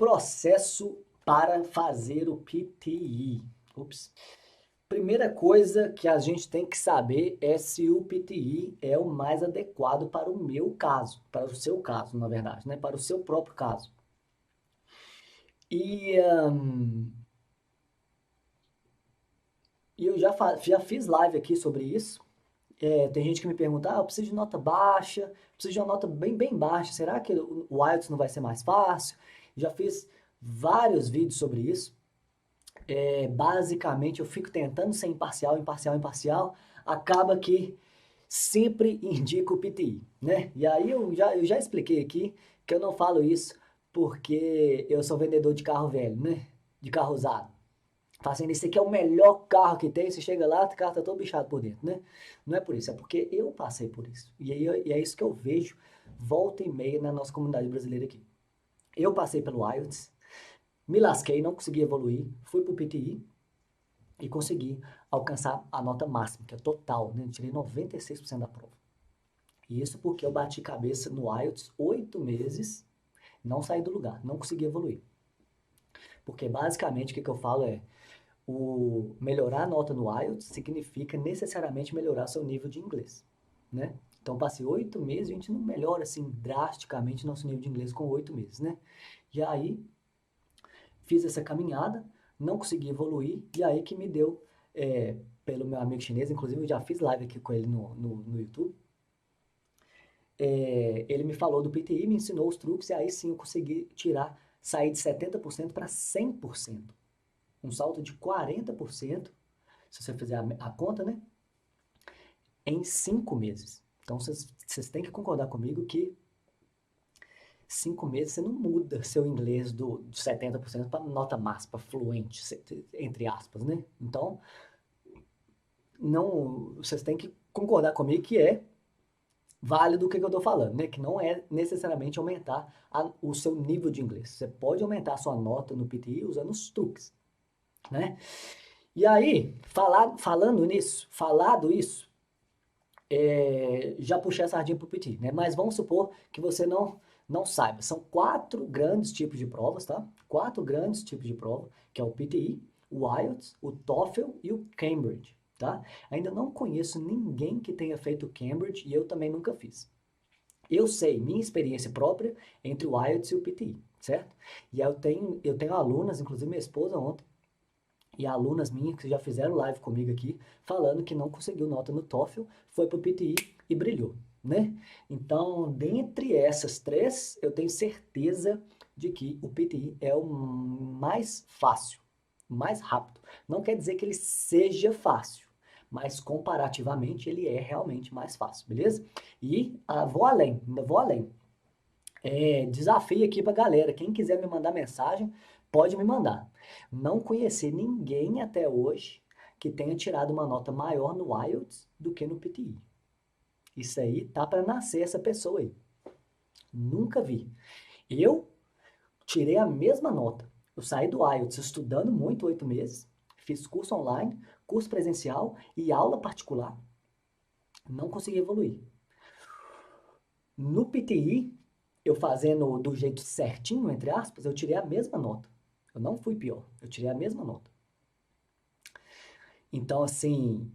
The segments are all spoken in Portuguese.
processo para fazer o PTE. Ups. Primeira coisa que a gente tem que saber é se o PTE é o mais adequado para o meu caso, para o seu caso, na verdade, né? Para o seu próprio caso. E eu já fiz live aqui sobre isso. Tem gente que me pergunta, eu preciso de nota baixa, preciso de uma nota bem baixa, será que o IELTS não vai ser mais fácil? Já fiz vários vídeos sobre isso. Basicamente, eu fico tentando ser imparcial, acaba que sempre indico o PTI, né? E aí eu já expliquei aqui que eu não falo isso porque eu sou vendedor de carro velho, né? De carro usado. Fazendo isso aqui é o melhor carro que tem, você chega lá, o carro tá todo bichado por dentro, né? Não é por isso, é porque eu passei por isso. E é isso que eu vejo volta e meia na nossa comunidade brasileira aqui. Eu passei pelo IELTS, me lasquei, não consegui evoluir, fui pro PTI e consegui alcançar a nota máxima, que é total, né? Eu tirei 96% da prova. E isso porque eu bati cabeça no IELTS 8 meses, não saí do lugar, não consegui evoluir. Porque basicamente o que eu falo é, melhorar a nota no IELTS significa necessariamente melhorar seu nível de inglês, né? Então, passei 8 meses, a gente não melhora, assim, drasticamente nosso nível de inglês com 8 meses, né? E aí, fiz essa caminhada, não consegui evoluir, e aí que me deu, pelo meu amigo chinês, inclusive eu já fiz live aqui com ele no YouTube, ele me falou do PTI, me ensinou os truques, e aí sim eu consegui sair de 70% para 100%. Um salto de 40%, se você fizer a conta, né? Em 5 meses. Então, vocês têm que concordar comigo que 5 meses você não muda seu inglês de 70% para nota máxima, fluente, entre aspas, né? Então, vocês têm que concordar comigo que é válido o que eu estou falando, né? Que não é necessariamente aumentar o seu nível de inglês. Você pode aumentar a sua nota no PTI usando os truques, né? E aí, falado isso, já puxei a sardinha para o PTI, né? Mas vamos supor que você não saiba. São 4 grandes tipos de provas, tá? 4 grandes tipos de prova, que é o PTI, o IELTS, o TOEFL e o Cambridge, tá? Ainda não conheço ninguém que tenha feito o Cambridge e eu também nunca fiz. Eu sei, minha experiência própria entre o IELTS e o PTI, certo? E eu tenho alunas, inclusive minha esposa ontem, e alunas minhas que já fizeram live comigo aqui, falando que não conseguiu nota no TOEFL, foi pro PTI e brilhou, né? Então, dentre essas 3, eu tenho certeza de que o PTI é o mais fácil, mais rápido. Não quer dizer que ele seja fácil, mas comparativamente ele é realmente mais fácil, beleza? E ainda vou além. Desafio aqui pra galera. Quem quiser me mandar mensagem, pode me mandar. Não conheci ninguém até hoje que tenha tirado uma nota maior no IELTS do que no PTI. Isso aí tá para nascer essa pessoa aí. Nunca vi. Eu tirei a mesma nota. Eu saí do IELTS estudando muito 8 meses, fiz curso online, curso presencial e aula particular. Não consegui evoluir. No PTI, eu fazendo do jeito certinho, entre aspas, eu tirei a mesma nota. Eu não fui pior, eu tirei a mesma nota. Então, assim,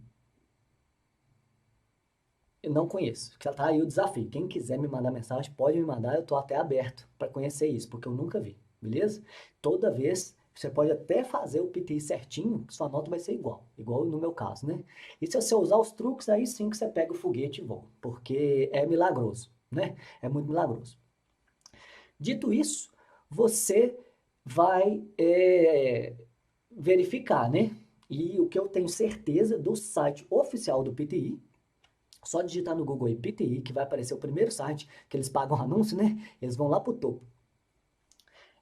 eu não conheço. Tá aí o desafio. Quem quiser me mandar mensagem, pode me mandar, eu tô até aberto para conhecer isso, porque eu nunca vi, beleza? Toda vez, você pode até fazer o PTI certinho, que sua nota vai ser igual no meu caso, né? E se você usar os truques, aí sim que você pega o foguete e voa, porque é milagroso, né? É muito milagroso. Dito isso, você vai verificar, né? E o que eu tenho certeza do site oficial do PTI, só digitar no Google aí PTI, que vai aparecer o primeiro site, que eles pagam anúncio, né? Eles vão lá pro topo.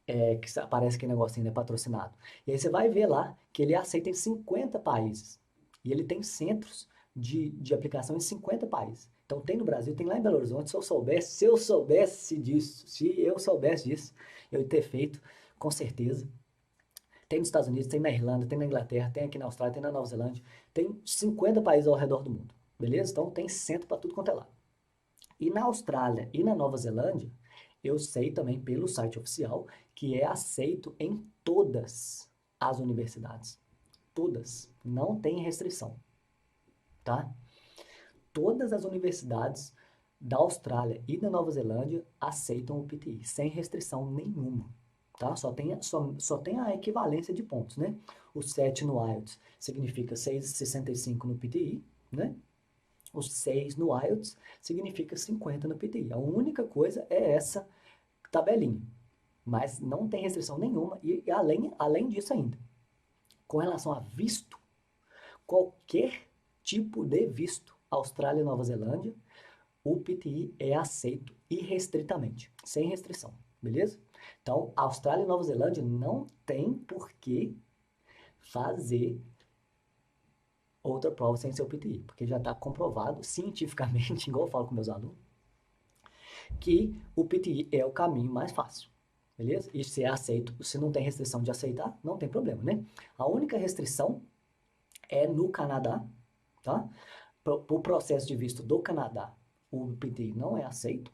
Que aparece aquele negocinho, né? Patrocinado. E aí você vai ver lá que ele aceita em 50 países. E ele tem centros de aplicação em 50 países. Então tem no Brasil, tem lá em Belo Horizonte. Se eu soubesse disso, eu ia ter feito, com certeza. Tem nos Estados Unidos, tem na Irlanda, tem na Inglaterra, tem aqui na Austrália, tem na Nova Zelândia. Tem 50 países ao redor do mundo, beleza? Então tem centro para tudo quanto é lá. E na Austrália e na Nova Zelândia, eu sei também pelo site oficial que é aceito em todas as universidades. Todas. Não tem restrição, tá? Todas as universidades da Austrália e da Nova Zelândia aceitam o PTI, sem restrição nenhuma, tá? Só tem a equivalência de pontos, né? O 7 no IELTS significa 6,65 no PTI, né? O 6 no IELTS significa 50 no PTI. A única coisa é essa tabelinha, mas não tem restrição nenhuma e além disso ainda, com relação a visto, qualquer tipo de visto, Austrália e Nova Zelândia, o PTI é aceito irrestritamente, sem restrição, beleza? Então, Austrália e Nova Zelândia não tem por que fazer outra prova sem ser o PTI, porque já está comprovado cientificamente, igual eu falo com meus alunos, que o PTI é o caminho mais fácil, beleza? E se é aceito, se não tem restrição de aceitar, não tem problema, né? A única restrição é no Canadá, tá? Para o processo de visto do Canadá, o PTI não é aceito.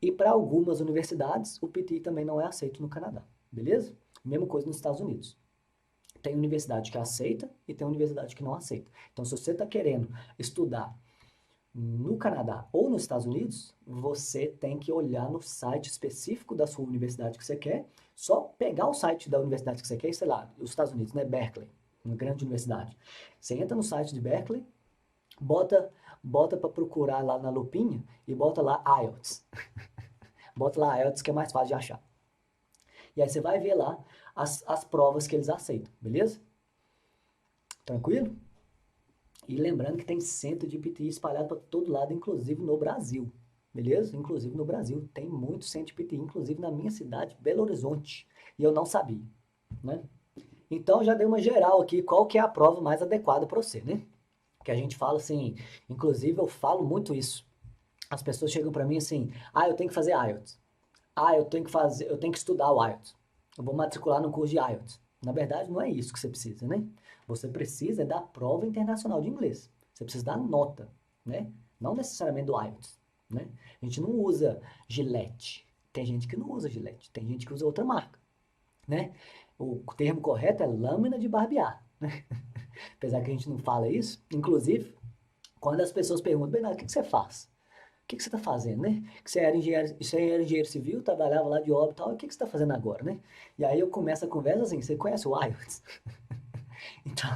E para algumas universidades, o PTI também não é aceito no Canadá, beleza? Mesma coisa nos Estados Unidos. Tem universidade que aceita e tem universidade que não aceita. Então, se você está querendo estudar no Canadá ou nos Estados Unidos, você tem que olhar no site específico da sua universidade que você quer, só pegar o site da universidade que você quer, sei lá, os Estados Unidos, né, Berkeley, uma grande universidade. Você entra no site de Berkeley, bota para procurar lá na lupinha e bota lá IELTS. Bota lá IELTS que é mais fácil de achar. E aí você vai ver lá as provas que eles aceitam, beleza? Tranquilo? E lembrando que tem centro de PTI espalhado para todo lado, inclusive no Brasil, beleza? Inclusive no Brasil. Tem muito centro de PTI, inclusive na minha cidade, Belo Horizonte. E eu não sabia, né? Então já dei uma geral aqui, qual que é a prova mais adequada para você, né? Que a gente fala assim, inclusive eu falo muito isso. As pessoas chegam para mim assim, eu tenho que fazer IELTS. Eu tenho que estudar o IELTS. Eu vou matricular no curso de IELTS. Na verdade, não é isso que você precisa, né? Você precisa da prova internacional de inglês. Você precisa da nota, né? Não necessariamente do IELTS, né? A gente não usa Gillette. Tem gente que não usa Gillette. Tem gente que usa outra marca, né? O termo correto é lâmina de barbear, né? Apesar que a gente não fala isso. Inclusive, quando as pessoas perguntam, Bernardo, o que você faz? O que você está fazendo, né? Que você era engenheiro civil, trabalhava lá de obra e tal, e o que você está fazendo agora, né? E aí eu começo a conversa assim, você conhece o IELTS? Então,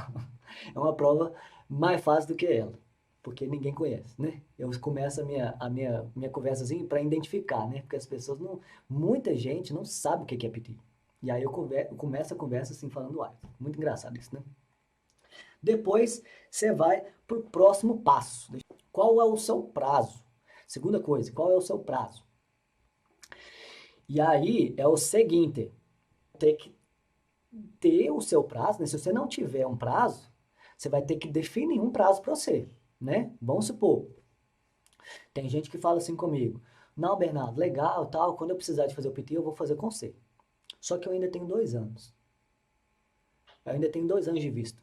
é uma prova mais fácil do que ela, porque ninguém conhece, né? Eu começo a minha conversazinha para identificar, né? Porque as pessoas não, muita gente não sabe o que é PT. E aí eu começo a conversa assim falando do IELTS. Muito engraçado isso, né? Depois você vai para o próximo passo. Qual é o seu prazo? Segunda coisa, qual é o seu prazo? E aí é o seguinte, tem que ter o seu prazo, né? Se você não tiver um prazo, você vai ter que definir um prazo para você, né? Vamos supor, tem gente que fala assim comigo, não, Bernardo, legal, tal, quando eu precisar de fazer o PT, eu vou fazer com você. Só que eu ainda tenho 2 anos. Eu ainda tenho 2 anos de visto.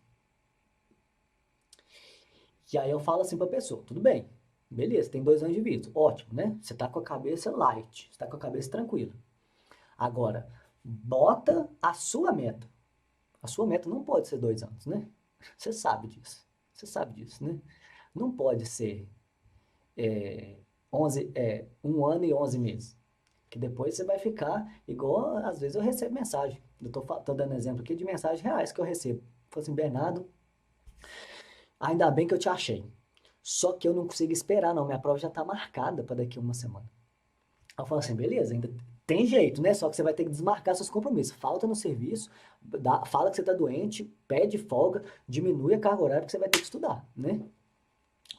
E aí eu falo assim pra pessoa, tudo bem, beleza, tem 2 anos de visto, ótimo, né? Você tá com a cabeça light, você tá com a cabeça tranquila. Agora, bota a sua meta. A sua meta não pode ser 2 anos, né? Você sabe disso. Você sabe disso, né? Não pode ser 1 ano e 11 meses. Que depois você vai ficar igual, às vezes eu recebo mensagem. Eu tô dando exemplo aqui de mensagens reais que eu recebo. Falo assim, Bernardo, ainda bem que eu te achei. Só que eu não consigo esperar, não. Minha prova já tá marcada para daqui a uma semana. Aí eu falo assim, beleza, ainda tem jeito, né? Só que você vai ter que desmarcar seus compromissos. Falta no serviço, fala que você tá doente, pede folga, diminui a carga horária porque você vai ter que estudar, né?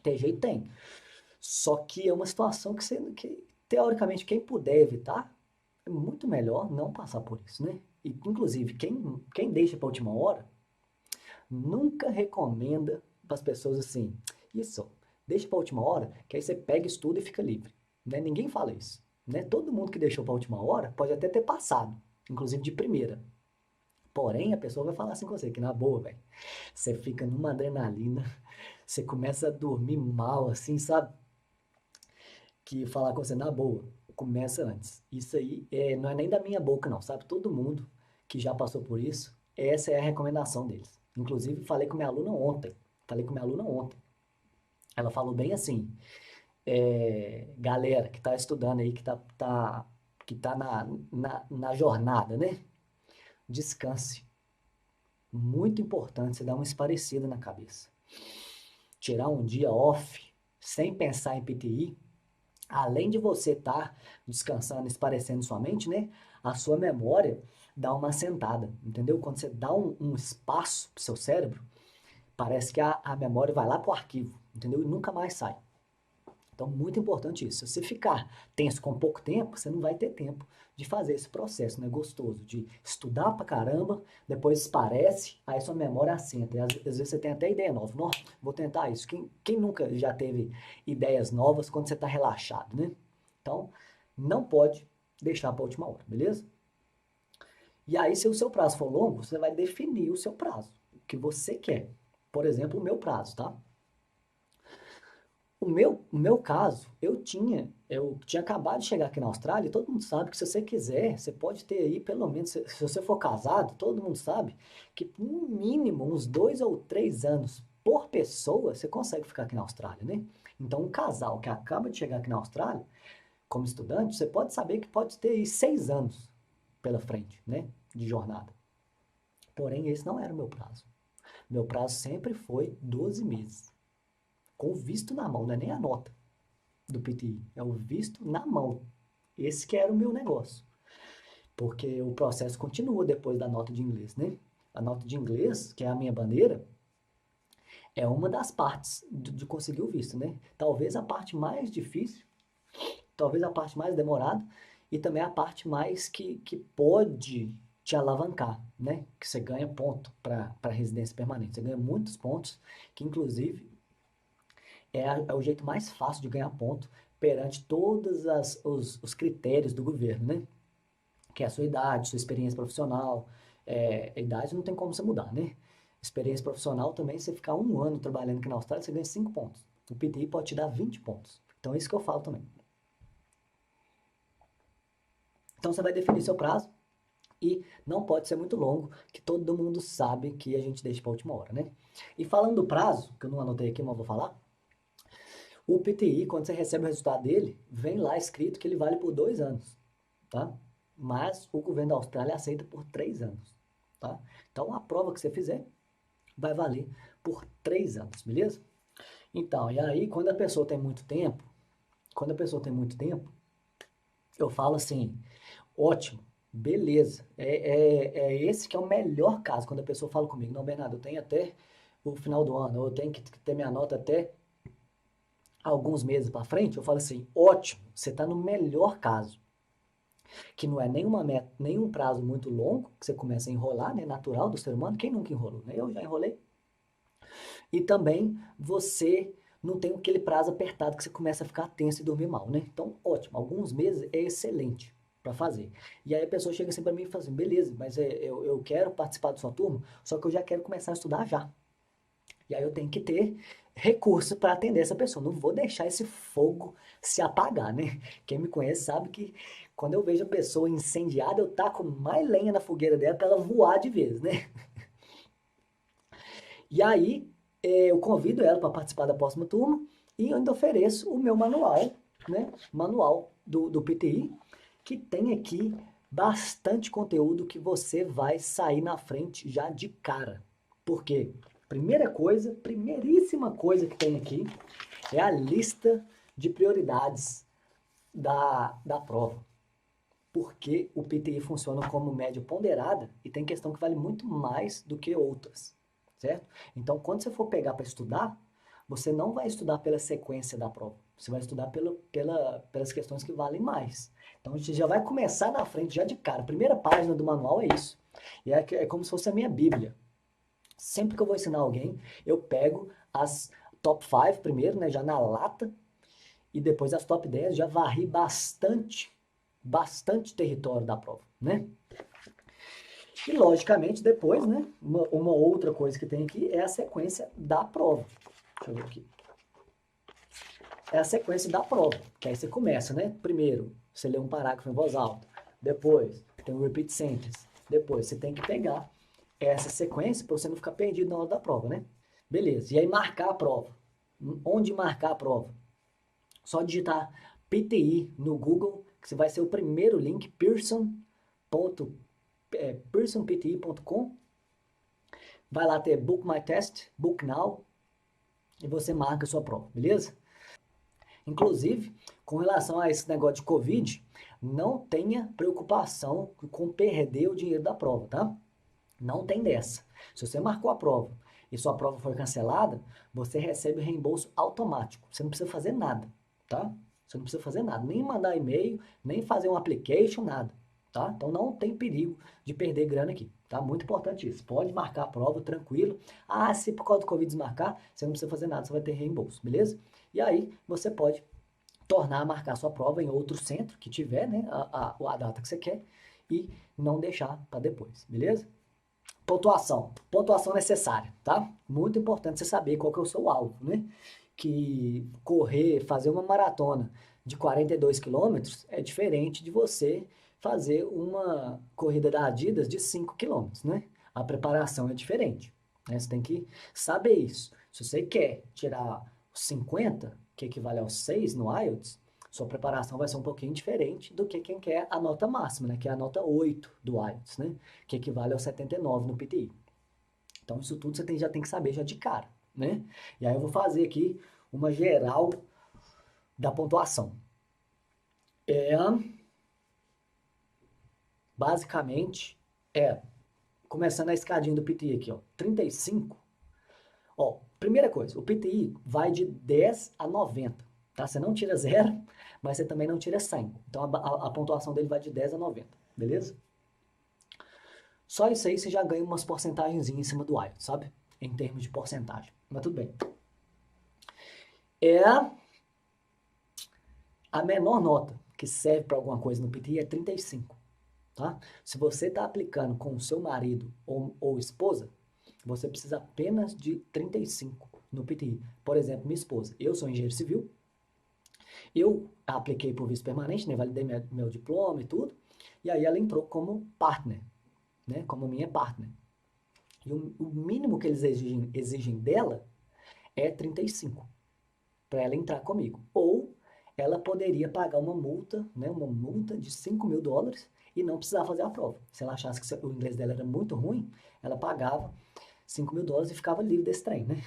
Tem jeito, tem. Só que é uma situação que teoricamente, quem puder evitar, é muito melhor não passar por isso, né? E, inclusive, quem deixa para última hora, nunca recomenda para as pessoas assim, isso, deixa para última hora, que aí você pega, estuda e fica livre. Né? Ninguém fala isso. Né? Todo mundo que deixou para última hora pode até ter passado, inclusive de primeira. Porém, a pessoa vai falar assim com você, que na boa, velho, você fica numa adrenalina, você começa a dormir mal, assim, sabe? que falar com você na boa, começa antes. Isso aí não é nem da minha boca, não, sabe? Todo mundo que já passou por isso, essa é a recomendação deles. Inclusive, falei com minha aluna ontem. Falei com minha aluna ontem. Ela falou bem assim, galera que está estudando aí, que tá na jornada, né? Descanse. Muito importante você dar uma esparecida na cabeça. Tirar um dia off, sem pensar em PTI, além de você estar descansando, esparecendo sua mente, né? A sua memória dá uma assentada, entendeu? Quando você dá um espaço pro seu cérebro, parece que a memória vai lá pro arquivo, entendeu? E nunca mais sai. Então, muito importante isso. Se você ficar tenso com pouco tempo, você não vai ter tempo de fazer esse processo, né? Gostoso, de estudar pra caramba, depois esparece, aí sua memória assenta. E às vezes você tem até ideia nova. Não, vou tentar isso. Quem nunca já teve ideias novas quando você está relaxado, né? Então, não pode deixar para a última hora, beleza? E aí, se o seu prazo for longo, você vai definir o seu prazo, o que você quer. Por exemplo, o meu prazo, tá? O meu caso, eu tinha acabado de chegar aqui na Austrália e todo mundo sabe que se você quiser, você pode ter aí, pelo menos, se você for casado, todo mundo sabe que no mínimo uns 2 ou 3 anos por pessoa você consegue ficar aqui na Austrália, né? Então, um casal que acaba de chegar aqui na Austrália, como estudante, você pode saber que pode ter aí 6 anos pela frente, né? De jornada. Porém, esse não era o meu prazo. Meu prazo sempre foi 12 meses. Com o visto na mão, não é nem a nota do PTI, é o visto na mão. Esse que era o meu negócio. Porque o processo continua depois da nota de inglês, né? A nota de inglês, que é a minha bandeira, é uma das partes de conseguir o visto, né? Talvez a parte mais difícil, talvez a parte mais demorada e também a parte mais que pode te alavancar, né? Que você ganha ponto para residência permanente. Você ganha muitos pontos, que inclusive é o jeito mais fácil de ganhar ponto perante todos os critérios do governo, né? Que é a sua idade, sua experiência profissional. A idade não tem como você mudar, né? Experiência profissional também, você ficar 1 ano trabalhando aqui na Austrália, você ganha 5 pontos. O PTI pode te dar 20 pontos. Então é isso que eu falo também. Então você vai definir seu prazo e não pode ser muito longo, que todo mundo sabe que a gente deixa para a última hora, né? E falando do prazo, que eu não anotei aqui, mas vou falar, o PTI, quando você recebe o resultado dele, vem lá escrito que ele vale por 2 anos, tá? Mas o governo da Austrália aceita por 3 anos, tá? Então a prova que você fizer vai valer por 3 anos, beleza? Então, e aí quando a pessoa tem muito tempo, eu falo assim, ótimo, beleza, é esse que é o melhor caso, quando a pessoa fala comigo, não, Bernardo, eu tenho até o final do ano, eu tenho que ter minha nota até alguns meses para frente, eu falo assim, ótimo, você está no melhor caso, que não é nenhum prazo muito longo, que você começa a enrolar, né, natural do ser humano, quem nunca enrolou, né? Eu já enrolei. E também você não tem aquele prazo apertado que você começa a ficar tenso e dormir mal, né? Então, ótimo, alguns meses é excelente para fazer. E aí a pessoa chega assim para mim e fala assim, beleza, mas eu quero participar da sua turma, só que eu já quero começar a estudar já. E aí eu tenho que ter recurso para atender essa pessoa. Não vou deixar esse fogo se apagar, né? Quem me conhece sabe que quando eu vejo a pessoa incendiada, eu taco mais lenha na fogueira dela para ela voar de vez, né? E aí eu convido ela para participar da próxima turma e eu ainda ofereço o meu manual, né? Manual do PTI, que tem aqui bastante conteúdo que você vai sair na frente já de cara. Por quê? Primeiríssima coisa que tem aqui é a lista de prioridades da prova. Porque o PTI funciona como média ponderada e tem questão que vale muito mais do que outras, certo? Então, quando você for pegar para estudar, você não vai estudar pela sequência da prova, você vai estudar pelas questões que valem mais. Então, a gente já vai começar na frente, já de cara. A primeira página do manual é isso. E é como se fosse a minha Bíblia. Sempre que eu vou ensinar alguém, eu pego as top 5 primeiro, né, já na lata, e depois as top 10 já varri bastante território da prova, né? E logicamente depois, né, uma outra coisa que tem aqui é a sequência da prova. Deixa eu ver aqui. é a sequência da prova, que aí você começa, né? Primeiro, você lê um parágrafo em voz alta, depois tem o repeat sentence, depois você tem que pegar essa sequência para você não ficar perdido na hora da prova, né? Beleza, e aí marcar a prova. Onde marcar a prova? Só digitar PTI no Google, que você vai ser o primeiro link, pearsonpti.com. Vai lá ter Book My Test, Book Now, e você marca a sua prova, beleza? Inclusive, com relação a esse negócio de Covid, não tenha preocupação com perder o dinheiro da prova, tá? Não tem dessa. Se você marcou a prova e sua prova foi cancelada, você recebe o reembolso automático. Você não precisa fazer nada, tá? Você não precisa fazer nada, nem mandar e-mail, nem fazer um application, nada, tá? Então não tem perigo de perder grana aqui, tá? Muito importante isso. Pode marcar a prova tranquilo. Ah, se por causa do Covid desmarcar, você não precisa fazer nada, você vai ter reembolso, beleza? E aí você pode tornar a marcar sua prova em outro centro que tiver, né, a data que você quer e não deixar para depois, beleza? Pontuação. Pontuação necessária, tá? Muito importante você saber qual que é o seu alvo, né? Que correr, fazer uma maratona de 42 quilômetros é diferente de você fazer uma corrida da Adidas de 5 quilômetros, né? A preparação é diferente, né? Você tem que saber isso. Se você quer tirar 50, que equivale aos 6 no IELTS, sua preparação vai ser um pouquinho diferente do que quem quer a nota máxima, né? Que é a nota 8 do IELTS, né? Que equivale ao 79 no PTI. Então, isso tudo você já tem que saber já de cara, né? E aí eu vou fazer aqui uma geral da pontuação. Basicamente, começando a escadinha do PTI aqui, ó, 35. Ó, primeira coisa, o PTI vai de 10 a 90, tá? Você não tira 0, mas você também não tira 100. Então, a pontuação dele vai de 10 a 90, beleza? Só isso aí você já ganha umas porcentagens em cima do IELTS, sabe? Em termos de porcentagem. Mas tudo bem. A menor nota que serve para alguma coisa no PTI é 35, tá? Se você está aplicando com o seu marido ou esposa, você precisa apenas de 35 no PTI. Por exemplo, minha esposa. Eu sou engenheiro civil. Eu apliquei por visto permanente, né? Validei meu diploma e tudo. E aí ela entrou como partner, né? Como minha partner. E o mínimo que eles exigem dela é 35 para ela entrar comigo. Ou ela poderia pagar uma multa, né? Uma multa de US$ 5.000 e não precisar fazer a prova. Se ela achasse que o inglês dela era muito ruim, ela pagava US$ 5.000 e ficava livre desse trem, né?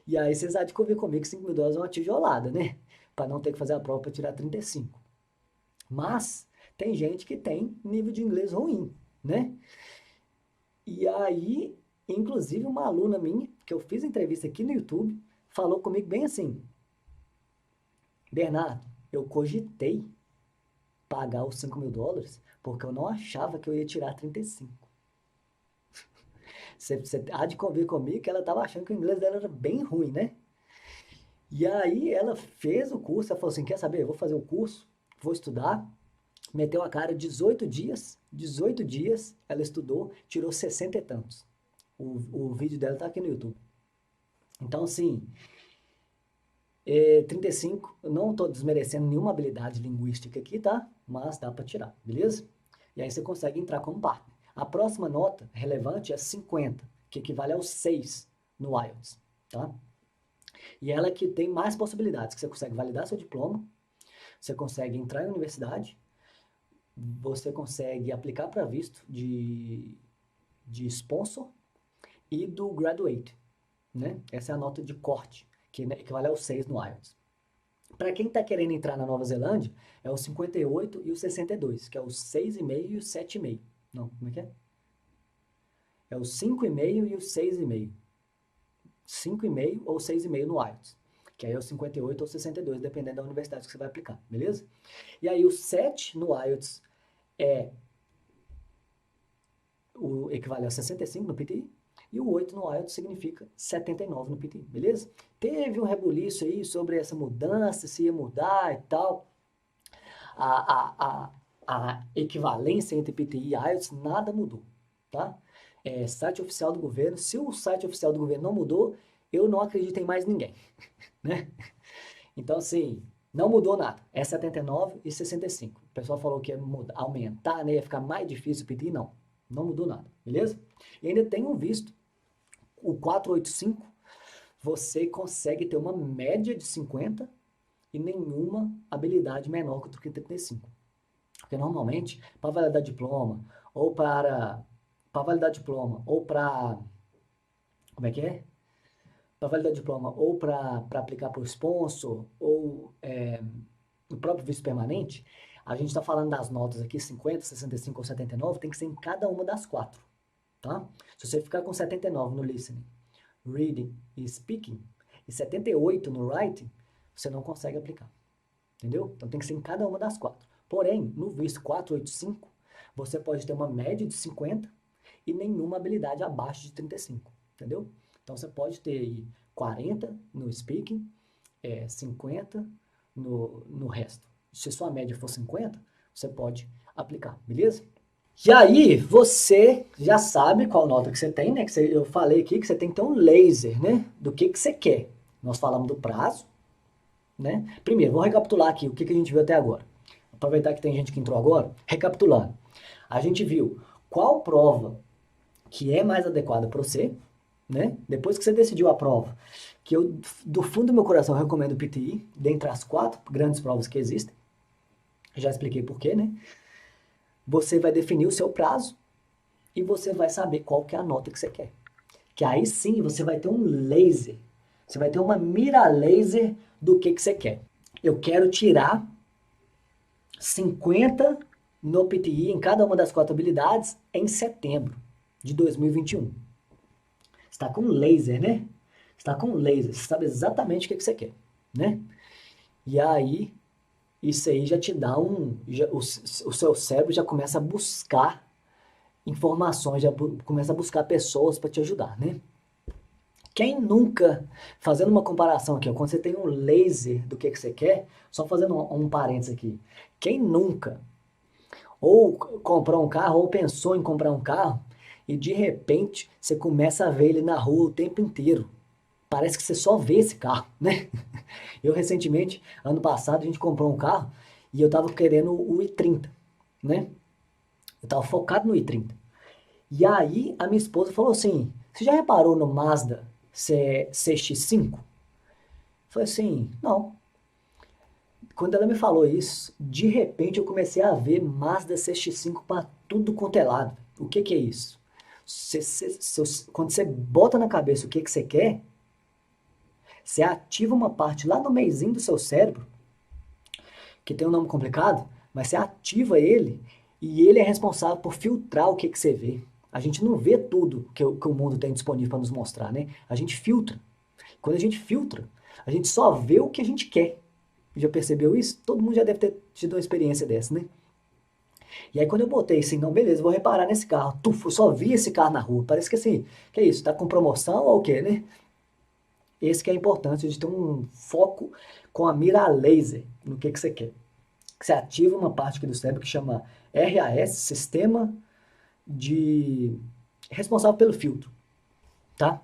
E aí vocês há de convir comigo que US$ 5.000 é uma tijolada, né? Para não ter que fazer a prova para tirar 35. Mas tem gente que tem nível de inglês ruim, né? E aí, inclusive uma aluna minha, que eu fiz entrevista aqui no YouTube, falou comigo bem assim: Bernardo, eu cogitei pagar os US$ 5.000 porque eu não achava que eu ia tirar 35. Você há de convir comigo que ela estava achando que o inglês dela era bem ruim, né? E aí ela fez o curso, ela falou assim, quer saber, eu vou fazer o curso, vou estudar, meteu a cara 18 dias ela estudou, tirou 60 e tantos. O vídeo dela tá aqui no YouTube. Então, assim, 35, eu não tô desmerecendo nenhuma habilidade linguística aqui, tá? Mas dá para tirar, beleza? E aí você consegue entrar como partner. A próxima nota relevante é 50, que equivale aos 6 no IELTS, tá? E ela que tem mais possibilidades, que você consegue validar seu diploma, você consegue entrar em universidade, você consegue aplicar para visto de sponsor e do graduate, né? Essa é a nota de corte, que equivale aos 6 no IELTS. Para quem está querendo entrar na Nova Zelândia, é o 58 e o 62, que é o 6,5 e o 7,5. Não, como é que é? É o 5,5 e o 6,5. 5,5 ou 6,5 no IELTS, que aí é o 58 ou 62, dependendo da universidade que você vai aplicar, beleza? E aí o 7 no IELTS o equivale a 65 no PTI, e o 8 no IELTS significa 79 no PTI, beleza? Teve um rebuliço aí sobre essa mudança, se ia mudar e tal. A equivalência entre PTI e IELTS, nada mudou, tá? Site oficial do governo, se o site oficial do governo não mudou, eu não acredito em mais ninguém, né? Então, assim, não mudou nada. É 79 e 65. O pessoal falou que ia mudar, aumentar, né? Ia ficar mais difícil o PTI. Não, não mudou nada, beleza? E ainda tem um visto, o 485, você consegue ter uma média de 50 e nenhuma habilidade menor que o que 35. Porque normalmente, para validar diploma, ou para validar diploma, ou para, como é que é? Para validar diploma, ou para aplicar para o sponsor, ou o próprio visto permanente, a gente está falando das notas aqui, 50, 65 ou 79, tem que ser em cada uma das quatro, tá? Se você ficar com 79 no listening, reading e speaking, e 78 no writing, você não consegue aplicar, entendeu? Então tem que ser em cada uma das quatro. Porém, no visto 485, você pode ter uma média de 50 e nenhuma habilidade abaixo de 35, entendeu? Então você pode ter aí 40 no speaking, 50 no resto. Se sua média for 50, você pode aplicar, beleza? E aí, você já sabe qual nota que você tem, né? Eu falei aqui que você tem que ter um laser, né? Do que você quer. Nós falamos do prazo, né? Primeiro, vou recapitular aqui o que a gente viu até agora. Aproveitar que tem gente que entrou agora. Recapitulando. A gente viu qual prova que é mais adequada para você, né? Depois que você decidiu a prova, que eu, do fundo do meu coração, recomendo o PTI, dentre as 4 grandes provas que existem. Já expliquei por quê, né? Você vai definir o seu prazo e você vai saber qual que é a nota que você quer. Que aí sim você vai ter um laser. Você vai ter uma mira laser do que você quer. Eu quero tirar 50 no PTI em cada uma das 4 habilidades em setembro de 2021. Você está com laser, né? Você está com laser. Você sabe exatamente o que você quer, né? E aí, isso aí já te dá o seu cérebro já começa a buscar informações, já começa a buscar pessoas para te ajudar, né? Quem nunca, fazendo uma comparação aqui, ó, quando você tem um laser do que você quer, só fazendo um parênteses aqui, quem nunca ou comprou um carro ou pensou em comprar um carro e de repente você começa a ver ele na rua o tempo inteiro? Parece que você só vê esse carro, né? Eu recentemente, ano passado, a gente comprou um carro e eu tava querendo o i30, né? Eu tava focado no i30. E aí a minha esposa falou assim: você já reparou no Mazda CX-5? Eu falei assim: não. Quando ela me falou isso, de repente eu comecei a ver Mazda CX-5 para tudo quanto é lado. O que que é isso? Quando você bota na cabeça o que que você quer, você ativa uma parte lá no meizinho do seu cérebro, que tem um nome complicado, mas você ativa ele e ele é responsável por filtrar o que que você vê. A gente não vê tudo que o mundo tem disponível para nos mostrar, né? A gente filtra. Quando a gente filtra, a gente só vê o que a gente quer. Já percebeu isso? Todo mundo já deve ter tido uma experiência dessa, né? E aí quando eu botei assim, não, beleza, vou reparar nesse carro. Tuf, eu só vi esse carro na rua. Parece que assim, que é isso? Tá com promoção ou o quê, né? Esse que é a importância de ter um foco com a mira laser no que você quer. Você ativa uma parte aqui do cérebro que chama RAS, Sistema de responsável pelo filtro, tá?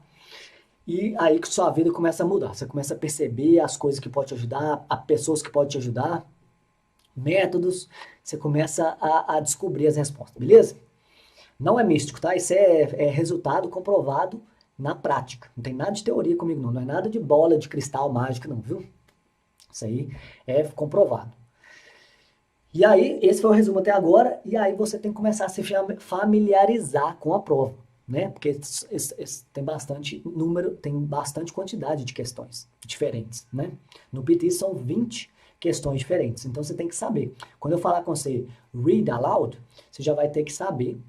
E aí que sua vida começa a mudar. Você começa a perceber as coisas que podem te ajudar, as pessoas que podem te ajudar, métodos. Você começa a descobrir as respostas, beleza? Não é místico, tá? Isso é resultado comprovado na prática. Não tem nada de teoria comigo, não. Não é nada de bola de cristal mágica, não, viu? Isso aí é comprovado. E aí, esse foi o resumo até agora. E aí você tem que começar a se familiarizar com a prova, né? Porque tem bastante número, tem bastante quantidade de questões diferentes, né? No PT são 20 questões diferentes. Então você tem que saber. Quando eu falar com você read aloud, você já vai ter que saber.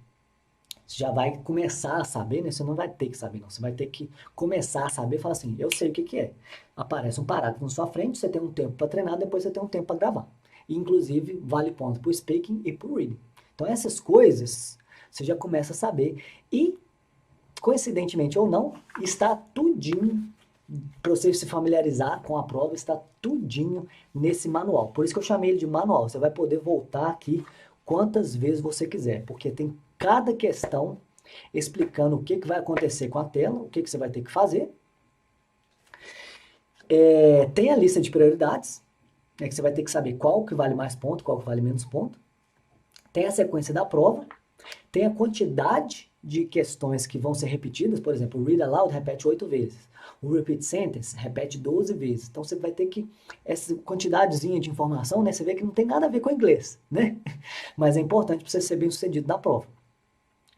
Você já vai começar a saber, né? Você não vai ter que saber, não. Você vai ter que começar a saber e falar assim, eu sei o que que é. Aparece um parágrafo na sua frente, você tem um tempo para treinar, depois você tem um tempo para gravar. E, inclusive, vale ponto para o speaking e para o reading. Então, essas coisas você já começa a saber. E, coincidentemente ou não, está tudinho, para você se familiarizar com a prova, está tudinho nesse manual. Por isso que eu chamei ele de manual. Você vai poder voltar aqui quantas vezes você quiser, porque tem cada questão explicando o que vai acontecer com a tela, o que você vai ter que fazer. Tem a lista de prioridades, né, que você vai ter que saber qual que vale mais ponto, qual que vale menos ponto. Tem a sequência da prova, tem a quantidade de questões que vão ser repetidas, por exemplo, o read aloud repete 8 vezes, o repeat sentence repete 12 vezes. Então você vai ter que, essa quantidadezinha de informação, né, você vê que não tem nada a ver com o inglês, né? Mas é importante para você ser bem sucedido na prova.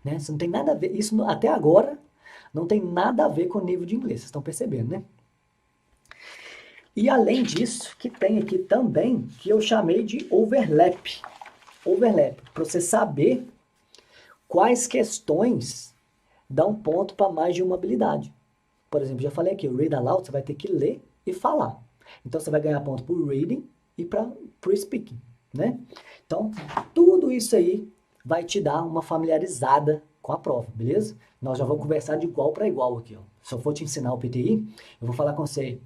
Né? Isso não tem nada a ver, isso até agora não tem nada a ver com o nível de inglês, vocês estão percebendo, né? E além disso, que tem aqui também, que eu chamei de overlap. Overlap, para você saber quais questões dão ponto para mais de uma habilidade. Por exemplo, já falei aqui, o read aloud, você vai ter que ler e falar. Então, você vai ganhar ponto por reading e para o speaking, né? Então, tudo isso aí vai te dar uma familiarizada com a prova, beleza? Nós já vamos conversar de igual para igual aqui, ó. Se eu for te ensinar o PTI, eu vou falar com você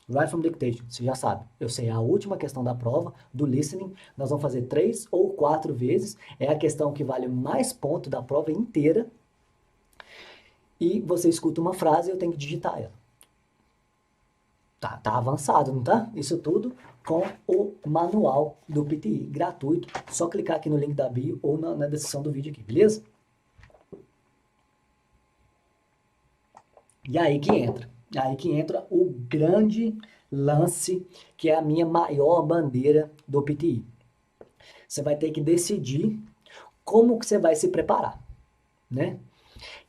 right from dictation, você já sabe. Eu sei a última questão da prova, do listening, nós vamos fazer 3 ou 4 vezes, é a questão que vale mais ponto da prova inteira, e você escuta uma frase e eu tenho que digitar ela. Tá avançado, não tá? Isso tudo com o manual do PTI, gratuito. Só clicar aqui no link da bio ou na descrição do vídeo aqui, beleza? E aí que entra o grande lance, que é a minha maior bandeira do PTI. Você vai ter que decidir como que você vai se preparar, né?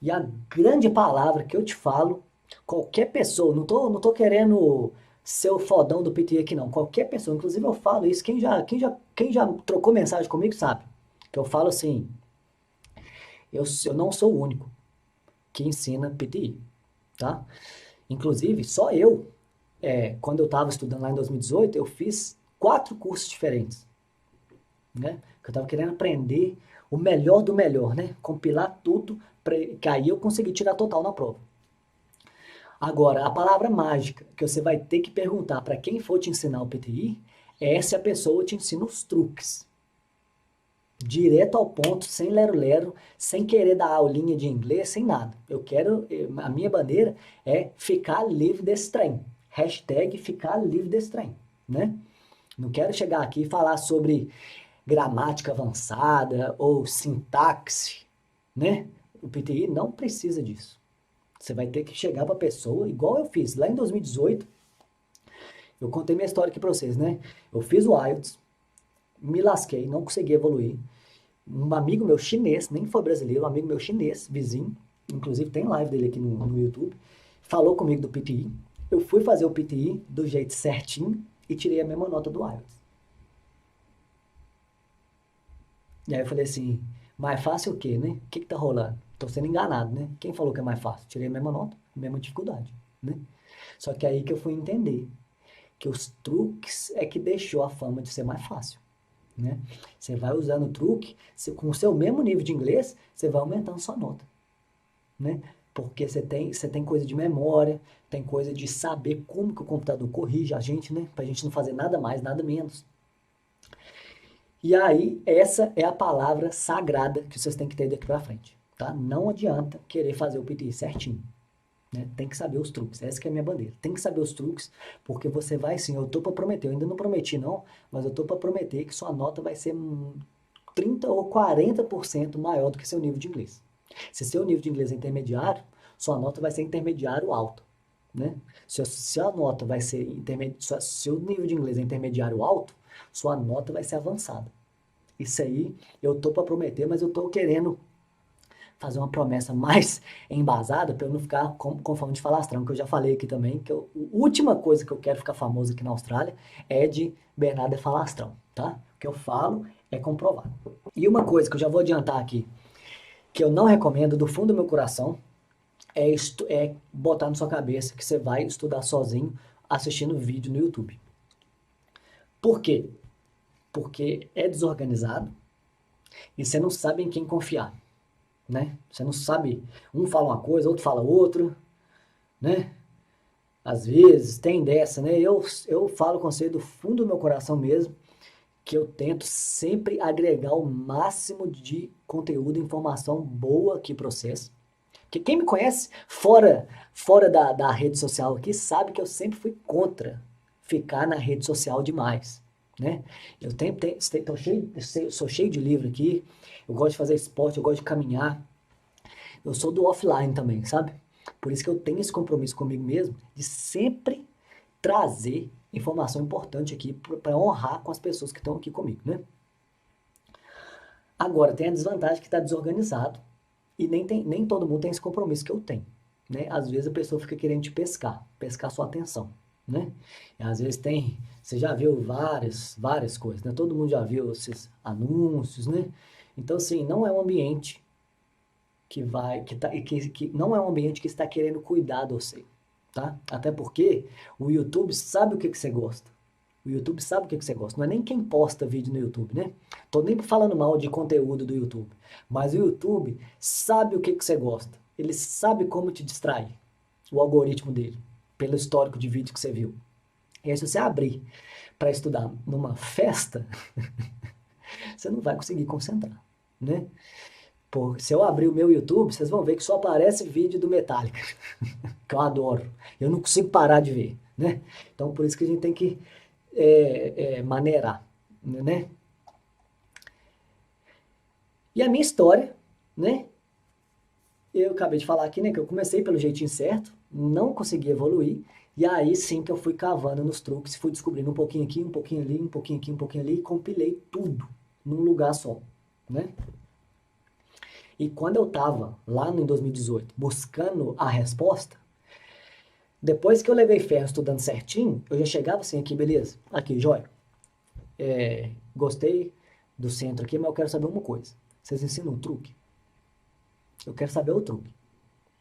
E a grande palavra que eu te falo, qualquer pessoa, não tô querendo ser o fodão do PTI aqui não, qualquer pessoa, inclusive eu falo isso, quem já trocou mensagem comigo sabe, que eu falo assim, eu não sou o único que ensina PTI, tá? Inclusive, só eu, quando eu estava estudando lá em 2018, eu fiz 4 cursos diferentes, né? Que eu estava querendo aprender o melhor do melhor, né? Compilar tudo, que aí eu consegui tirar total na prova. Agora, a palavra mágica que você vai ter que perguntar para quem for te ensinar o PTI é se a pessoa te ensina os truques. Direto ao ponto, sem lero-lero, sem querer dar aulinha de inglês, sem nada. A minha bandeira é ficar livre desse trem. Hashtag ficar livre desse trem, né? Não quero chegar aqui e falar sobre gramática avançada ou sintaxe, né? O PTI não precisa disso. Você vai ter que chegar para a pessoa, igual eu fiz lá em 2018. Eu contei minha história aqui para vocês, né? Eu fiz o IELTS, me lasquei, não consegui evoluir. Um amigo meu chinês, nem foi brasileiro, um amigo meu chinês, vizinho, inclusive tem live dele aqui no YouTube, falou comigo do PTI. Eu fui fazer o PTI do jeito certinho e tirei a mesma nota do IELTS. E aí eu falei assim, mais fácil o quê, né? O que tá rolando? Tô sendo enganado, né? Quem falou que é mais fácil? Tirei a mesma nota, a mesma dificuldade, né? Só que aí que eu fui entender que os truques é que deixou a fama de ser mais fácil, né? Você vai usando o truque, com o seu mesmo nível de inglês, você vai aumentando sua nota, né? Porque você tem coisa de memória, tem coisa de saber como que o computador corrige a gente, né? Pra gente não fazer nada mais, nada menos. E aí, essa é a palavra sagrada que vocês têm que ter daqui pra frente, tá? Não adianta querer fazer o PTI certinho, né? Tem que saber os truques, essa que é a minha bandeira. Tem que saber os truques, porque você vai sim, eu tô pra prometer, eu ainda não prometi não, mas eu tô pra prometer que sua nota vai ser 30 ou 40% maior do que seu nível de inglês. Se seu nível de inglês é intermediário, sua nota vai ser intermediário alto, né? Se a nota vai ser se o nível de inglês é intermediário alto, sua nota vai ser avançada. Isso aí eu tô para prometer, mas eu tô querendo fazer uma promessa mais embasada para eu não ficar com fama de falastrão, que eu já falei aqui também, que a última coisa que eu quero ficar famoso aqui na Austrália é de Bernardo é falastrão, tá? O que eu falo é comprovado. E uma coisa que eu já vou adiantar aqui, que eu não recomendo do fundo do meu coração, é botar na sua cabeça que você vai estudar sozinho assistindo vídeo no YouTube. Por quê? Porque é desorganizado e você não sabe em quem confiar, né? Você não sabe, um fala uma coisa, outro fala outra, né? Às vezes tem dessa, né? Eu falo com você do fundo do meu coração mesmo, que eu tento sempre agregar o máximo de conteúdo e informação boa aqui para vocês, Porque quem me conhece fora da rede social aqui sabe que eu sempre fui contra ficar na rede social demais, né? Eu sou cheio de livro aqui, eu gosto de fazer esporte, eu gosto de caminhar, eu sou do offline também, sabe? Por isso que eu tenho esse compromisso comigo mesmo de sempre trazer informação importante aqui para honrar com as pessoas que estão aqui comigo, né? Agora, tem a desvantagem que está desorganizado e nem todo mundo tem esse compromisso que eu tenho, né? Às vezes a pessoa fica querendo te pescar sua atenção, né? E às vezes você já viu várias coisas, né? Todo mundo já viu esses anúncios, né? Então, assim, não é um ambiente que não é um ambiente que está querendo cuidar de você, tá? Até porque o YouTube sabe o que você gosta. O YouTube sabe o que você gosta. Não é nem quem posta vídeo no YouTube, né? Tô nem falando mal de conteúdo do YouTube. Mas o YouTube sabe o que você gosta. Ele sabe como te distrair. O algoritmo dele. Pelo histórico de vídeo que você viu. E aí, se você abrir para estudar numa festa, você não vai conseguir concentrar, né? Se eu abrir o meu YouTube, vocês vão ver que só aparece vídeo do Metallica, que eu adoro. Eu não consigo parar de ver, né? Então, por isso que a gente tem que maneirar, né? E a minha história, né? Eu acabei de falar aqui, né? Que eu comecei pelo jeitinho certo, não consegui evoluir, e aí sim que eu fui cavando nos truques, fui descobrindo um pouquinho aqui, um pouquinho ali, um pouquinho aqui, um pouquinho ali, e compilei tudo num lugar só, né? E quando eu tava lá em 2018 buscando a resposta, depois que eu levei ferro estudando certinho, eu já chegava assim aqui, beleza? Aqui, joia. Gostei do centro aqui, mas eu quero saber uma coisa. Vocês ensinam um truque? Eu quero saber o truque.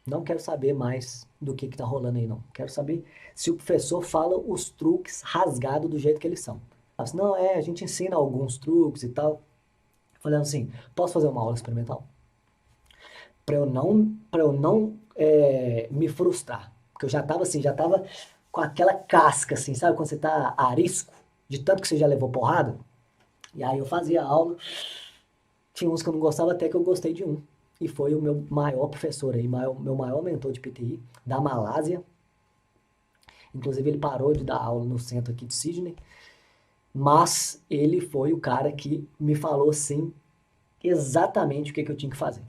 Não quero saber mais do que tá rolando aí, não. Quero saber se o professor fala os truques rasgados do jeito que eles são. Assim, não, a gente ensina alguns truques e tal. Falando assim, posso fazer uma aula experimental? Para eu não me frustrar. Porque eu já tava assim, já tava com aquela casca, assim, sabe? Quando você tá arisco, de tanto que você já levou porrada. E aí eu fazia aula, tinha uns que eu não gostava, até que eu gostei de um. E foi o meu maior professor aí, meu maior mentor de PTI, da Malásia. Inclusive ele parou de dar aula no centro aqui de Sydney. Mas ele foi o cara que me falou, assim, exatamente o que eu tinha que fazer.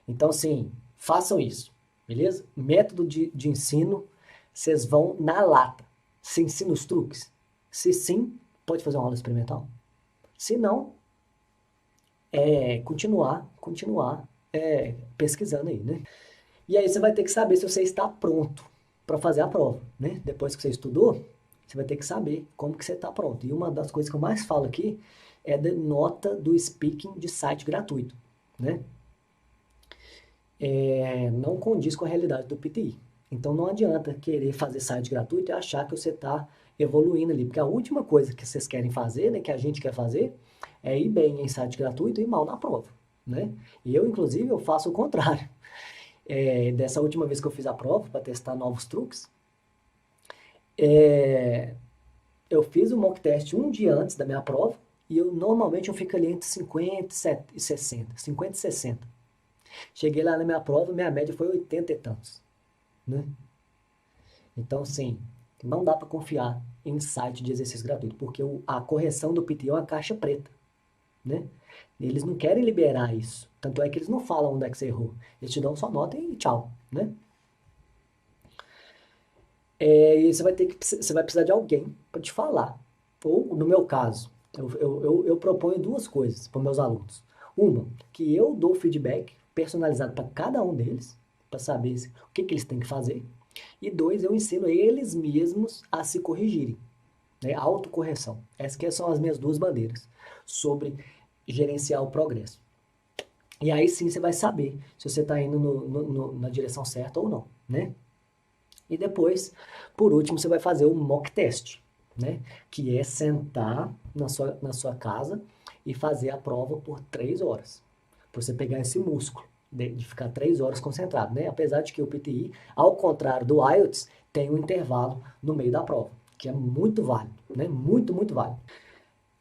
Então, assim, façam isso, beleza? Método de ensino, vocês vão na lata. Você ensina os truques? Se sim, pode fazer uma aula experimental. Se não, continuar pesquisando aí, né? E aí você vai ter que saber se você está pronto para fazer a prova, né? Depois que você estudou, você vai ter que saber como que você está pronto. E uma das coisas que eu mais falo aqui é da nota do speaking de site gratuito, né? Não condiz com a realidade do PTI. Então não adianta querer fazer site gratuito e achar que você está evoluindo ali, porque a última coisa que vocês querem fazer, né, que a gente quer fazer, é ir bem em site gratuito e ir mal na prova, né? E eu, inclusive, eu faço o contrário. Dessa última vez que eu fiz a prova para testar novos truques, eu fiz o mock test um dia antes da minha prova e normalmente eu fico ali entre 50 e 60, 50 e 60. Cheguei lá na minha prova, minha média foi 80 e tantos, né? Então, sim, não dá para confiar em site de exercício gratuito, porque a correção do PTI é uma caixa preta, né? Eles não querem liberar isso. Tanto é que eles não falam onde é que você errou. Eles te dão sua nota e tchau, né? E você vai precisar de alguém para te falar. Ou, no meu caso, eu proponho duas coisas para meus alunos. Uma, que eu dou feedback personalizado para cada um deles, para saber o que eles têm que fazer. E dois, eu ensino eles mesmos a se corrigirem. Né? Autocorreção. Essas que são as minhas duas bandeiras sobre gerenciar o progresso. E aí sim você vai saber se você está indo na direção certa ou não, né? E depois, por último, você vai fazer o mock test, né? Que é sentar na sua casa e fazer a prova por 3 horas. Para você pegar esse músculo de ficar 3 horas concentrado, né? Apesar de que o PTI, ao contrário do IELTS, tem um intervalo no meio da prova, que é muito válido, né? Muito, muito válido.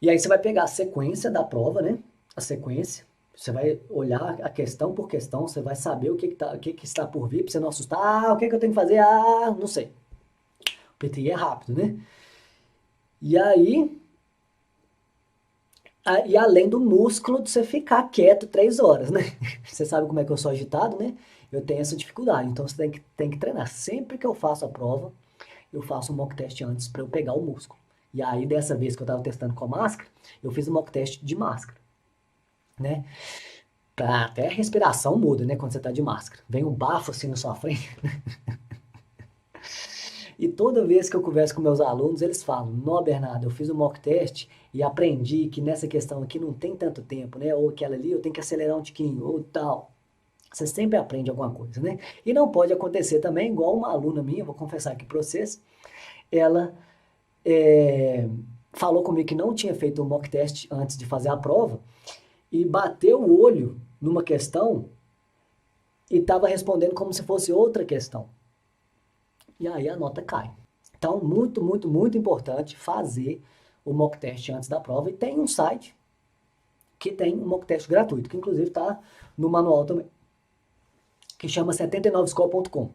E aí você vai pegar a sequência da prova, né? A sequência. Você vai olhar a questão por questão, você vai saber o que que está por vir, para você não assustar. Ah, o que que eu tenho que fazer? Ah, não sei. O PTI é rápido, né? E aí, e além do músculo de você ficar quieto 3 horas, né? Você sabe como é que eu sou agitado, né? Eu tenho essa dificuldade, então você tem que treinar. Sempre que eu faço a prova, eu faço um mock test antes para eu pegar o músculo. E aí, dessa vez que eu estava testando com a máscara, eu fiz um mock test de máscara, né? Até a respiração muda, né, quando você tá de máscara. Vem um bafo assim na sua frente. E toda vez que eu converso com meus alunos, eles falam: Nó, Bernardo, eu fiz um mock test e aprendi que nessa questão aqui não tem tanto tempo, né? Ou aquela ali eu tenho que acelerar um tiquinho, ou tal. Você sempre aprende alguma coisa, né? E não pode acontecer também, igual uma aluna minha, vou confessar aqui para vocês, ela é, falou comigo que não tinha feito um mock test antes de fazer a prova e bateu o olho numa questão e estava respondendo como se fosse outra questão. E aí a nota cai. Então, muito, muito, muito importante fazer o mock test antes da prova. E tem um site que tem um mock test gratuito, que inclusive está no manual também, que chama 79score.com,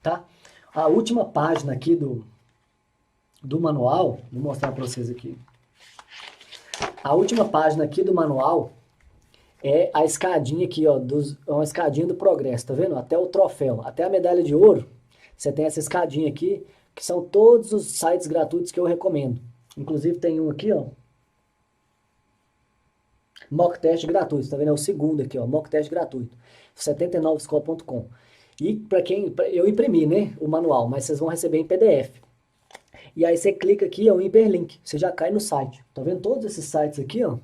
tá? A última página aqui do manual, vou mostrar para vocês aqui. A última página aqui do manual é a escadinha aqui, ó, uma escadinha do progresso, tá vendo? Até o troféu, até a medalha de ouro, você tem essa escadinha aqui, que são todos os sites gratuitos que eu recomendo. Inclusive tem um aqui, ó, mock test gratuito, tá vendo? É o segundo aqui, ó, mock test gratuito, 79score.com. E para quem, eu imprimi, né, o manual, mas vocês vão receber em PDF. E aí você clica aqui, é um hiperlink, você já cai no site. Tá vendo? Todos esses sites aqui, ó,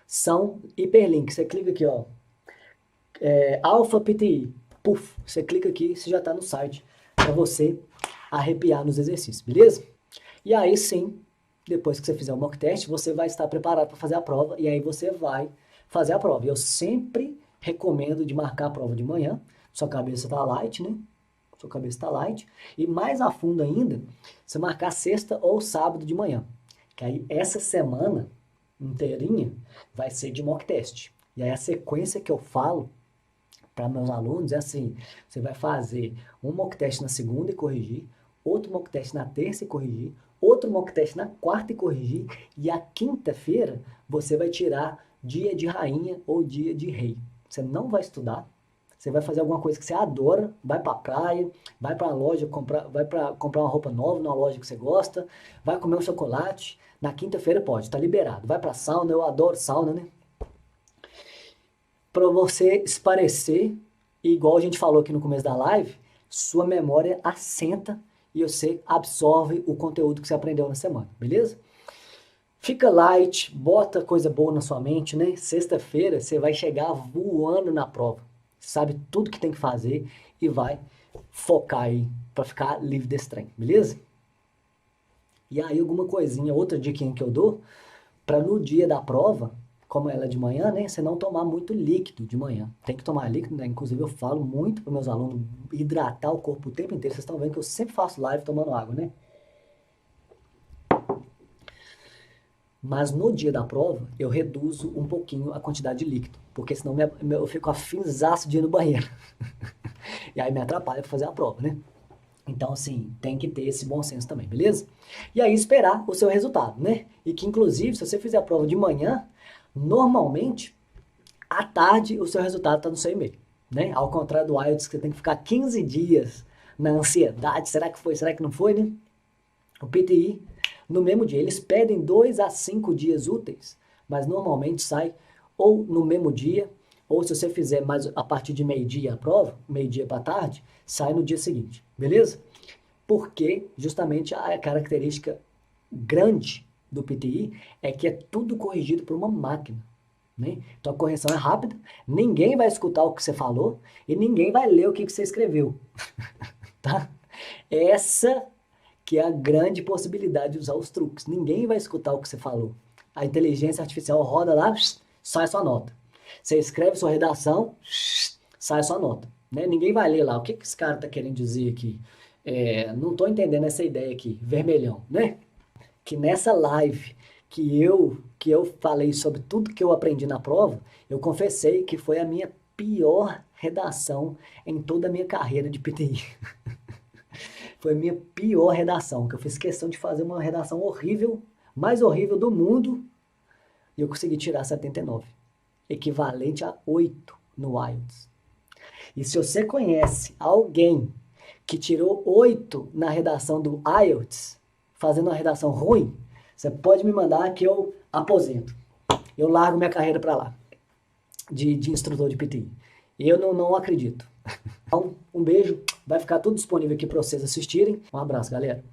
são hiperlinks. Você clica aqui, ó, Alpha PTI, puf, você clica aqui, você já tá no site para você arrepiar nos exercícios, beleza? E aí sim, depois que você fizer o mock test, você vai estar preparado para fazer a prova e aí você vai fazer a prova. Eu sempre recomendo de marcar a prova de manhã, sua cabeça tá light, né? Sua cabeça tá light. E mais a fundo ainda, você marcar sexta ou sábado de manhã. Que aí essa semana inteirinha vai ser de mock test. E aí a sequência que eu falo para meus alunos é assim: você vai fazer um mock test na segunda e corrigir, outro mock test na terça e corrigir, outro mock test na quarta e corrigir, e a quinta-feira você vai tirar dia de rainha ou dia de rei. Você não vai estudar, você vai fazer alguma coisa que você adora, vai pra praia, vai pra loja, vai pra comprar uma roupa nova numa loja que você gosta, vai comer um chocolate, na quinta-feira pode, tá liberado. Vai pra sauna, eu adoro sauna, né? Para você esparecer, igual a gente falou aqui no começo da live, sua memória assenta e você absorve o conteúdo que você aprendeu na semana, beleza? Fica light, bota coisa boa na sua mente, né? Sexta-feira você vai chegar voando na prova, sabe tudo que tem que fazer e vai focar aí para ficar livre desse trem, beleza? E aí alguma coisinha, outra dica que eu dou, para no dia da prova, como ela é de manhã, né, você não tomar muito líquido de manhã. Tem que tomar líquido, né? Inclusive eu falo muito para meus alunos hidratar o corpo o tempo inteiro. Vocês estão vendo que eu sempre faço live tomando água, né? Mas no dia da prova, eu reduzo um pouquinho a quantidade de líquido, porque senão eu fico afinzaço de ir no banheiro. E aí me atrapalha para fazer a prova, né? Então, assim, tem que ter esse bom senso também, beleza? E aí esperar o seu resultado, né? E que, inclusive, se você fizer a prova de manhã, normalmente, à tarde, o seu resultado está no seu e-mail, né? Ao contrário do IELTS, que você tem que ficar 15 dias na ansiedade, será que foi, será que não foi, né? O PTI, no mesmo dia, eles pedem 2 a 5 dias úteis, mas normalmente sai ou no mesmo dia, ou se você fizer mais a partir de meio-dia a prova, meio-dia para tarde, sai no dia seguinte, beleza? Porque justamente a característica grande do PTI é que é tudo corrigido por uma máquina, né? Então a correção é rápida, ninguém vai escutar o que você falou e ninguém vai ler o que você escreveu, tá? Essa que é a grande possibilidade de usar os truques. Ninguém vai escutar o que você falou. A inteligência artificial roda lá, sai sua nota. Você escreve sua redação, sai sua nota. Né? Ninguém vai ler lá. O que esse cara está querendo dizer aqui? Não estou entendendo essa ideia aqui, vermelhão, né? Que nessa live que eu falei sobre tudo que eu aprendi na prova, eu confessei que foi a minha pior redação em toda a minha carreira de PTI. Foi a minha pior redação, que eu fiz questão de fazer uma redação horrível, mais horrível do mundo, e eu consegui tirar 79, equivalente a 8 no IELTS. E se você conhece alguém que tirou 8 na redação do IELTS, fazendo uma redação ruim, você pode me mandar que eu aposento. Eu largo minha carreira para lá, de instrutor de PTI. Eu não acredito. Então, um beijo. Vai ficar tudo disponível aqui para vocês assistirem. Um abraço, galera.